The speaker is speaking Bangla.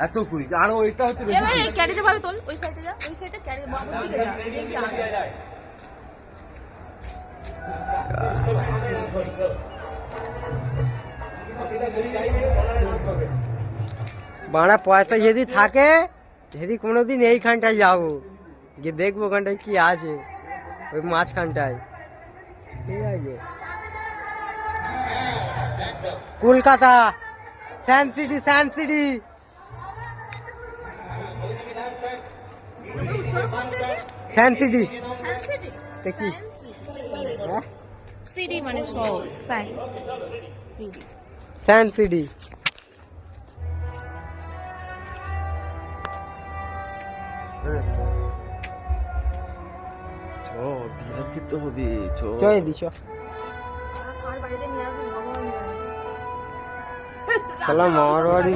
এত কুড়ি আর ওইটা হচ্ছে ক্যারেজে ভাবে তোল, ওই সাইডে যা, ওই সাইডে ক্যারেজ বাবুর দিকে যা। বাড়া পয়সা যদি থাকে, যদি কোনোদিন এইখানটায় যাবো, গিয়ে দেখবো ওখানটায় কি আছে, ওই মাঝখানটায়। ঠিক আছে, Kolkata science city, science city. Science city দেখি, সিডি মানে শহর, সিডি, সায়েন্স সিটি। বিহার খেতে হবে, চল দিছ কার বাড়িতে নিয়ে আসবে ভগবান জানে। মামার বাড়ি